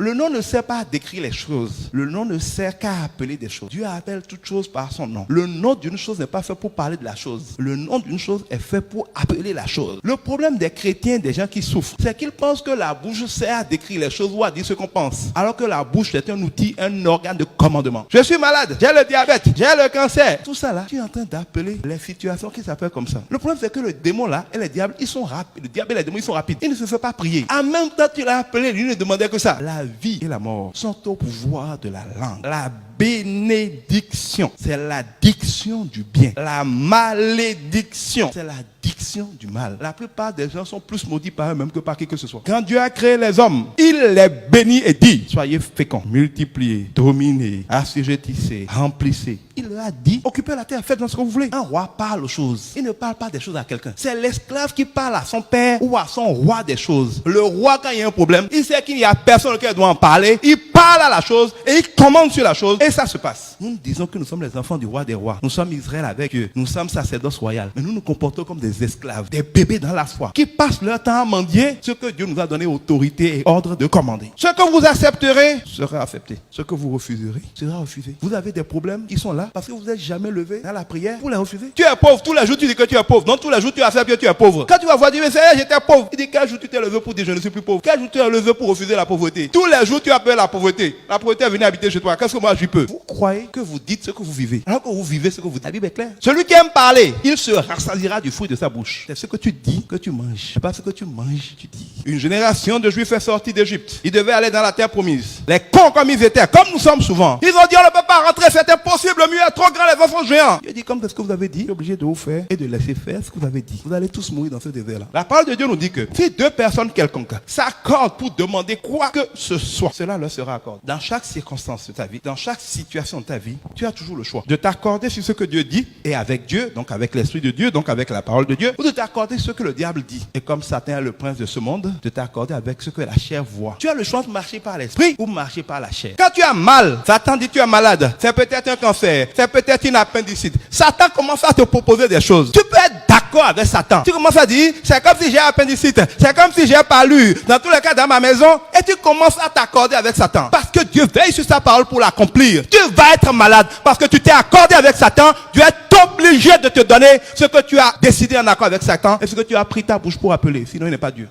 Le nom ne sert pas à décrire les choses. Le nom ne sert qu'à appeler des choses. Dieu appelle toute chose par son nom. Le nom d'une chose n'est pas fait pour parler de la chose. Le nom d'une chose est fait pour appeler la chose. Le problème des chrétiens, des gens qui souffrent, c'est qu'ils pensent que la bouche sert à décrire les choses ou à dire ce qu'on pense. Alors que la bouche est un outil, un organe de commandement. Je suis malade, j'ai le diabète, j'ai le cancer. Tout ça là, tu es en train d'appeler les situations qui s'appellent comme ça. Le problème c'est que le démon là et les diables, ils sont rapides. Le diable et les démons, ils sont rapides. Ils ne se font pas prier. En même temps, tu l'as appelé, lui ne demandait que ça. La vie et la mort sont au pouvoir de la langue. La bénédiction, c'est la diction du bien. La malédiction, c'est la diction du mal. La plupart des gens sont plus maudits par eux-mêmes que par qui que ce soit. Quand Dieu a créé les hommes, il les bénit et dit, soyez féconds, multipliez, dominez, assujettissez, remplissez. Il leur a dit, occupez la terre, faites dans ce que vous voulez. Un roi parle aux choses. Il ne parle pas des choses à quelqu'un. C'est l'esclave qui parle à son père ou à son roi des choses. Le roi, quand il y a un problème, il sait qu'il n'y a personne qui doit en parler. Il parle à la chose et il commande sur la chose. Et ça se passe. Nous disons que nous sommes les enfants du roi des rois. Nous sommes Israël avec eux. Nous sommes sacerdoce royal. Mais nous nous comportons comme des esclaves, des bébés dans la foi, qui passent leur temps à mendier ce que Dieu nous a donné autorité et ordre de commander. Ce que vous accepterez sera accepté. Ce que vous refuserez sera refusé. Vous avez des problèmes qui sont là parce que vous n'êtes jamais levé dans la prière pour les refuser. Tu es pauvre, tous les jours tu dis que tu es pauvre. Non, tous les jours tu acceptes que tu es pauvre. Quand tu vas voir Dieu, c'est j'étais pauvre. Il dit quel jour tu t'es levé pour dire je ne suis plus pauvre. Quel jour tu es levé pour refuser la pauvreté. Tous les jours tu appelles la pauvreté. La pauvreté est venue habiter chez toi. Qu'est-ce que moi je peux? Vous croyez que vous dites ce que vous vivez alors que vous vivez ce que vous dites. La Bible est claire. Celui qui aime parler, il se rassasiera du fruit de sa bouche. C'est ce que tu dis que tu manges. C'est pas ce que tu manges, tu dis. Une génération de Juifs est sortie d'Égypte. Ils devaient aller dans la terre promise. Les cons comme ils étaient, comme nous sommes souvent. Ils ont dit on ne peut pas rentrer, c'est impossible, le mur est trop grand, les enfants géants. Dieu dit comme c'est ce que vous avez dit, je suis obligé de vous faire et de laisser faire ce que vous avez dit. Vous allez tous mourir dans ce désert-là. La parole de Dieu nous dit que si deux personnes quelconques s'accordent pour demander quoi que ce soit, cela leur sera accordé. Dans chaque circonstance de ta vie, dans chaque situation de ta vie, tu as toujours le choix de t'accorder sur ce que Dieu dit et avec Dieu, donc avec l'Esprit de Dieu, donc avec la parole de Dieu, ou de t'accorder sur ce que le diable dit. Et comme Satan est le prince de ce monde, de t'accorder avec ce que la chair voit. Tu as le choix de marcher par l'esprit ou marcher par la chair. Quand tu as mal, Satan dit tu es malade. C'est peut-être un cancer, c'est peut-être une appendicite. Satan commence à te proposer des choses. Tu peux être d'accord avec Satan. Tu commences à dire, c'est comme si j'ai appendicite, c'est comme si j'ai palu. Dans tous les cas dans ma maison, et tu commences à t'accorder avec Satan. Parce que Dieu veille sur sa parole pour l'accomplir. Tu vas être malade parce que tu t'es accordé avec Satan. Dieu est obligé de te donner ce que tu as décidé en accord avec Satan et ce que tu as pris ta bouche pour appeler. Sinon, il n'est pas Dieu.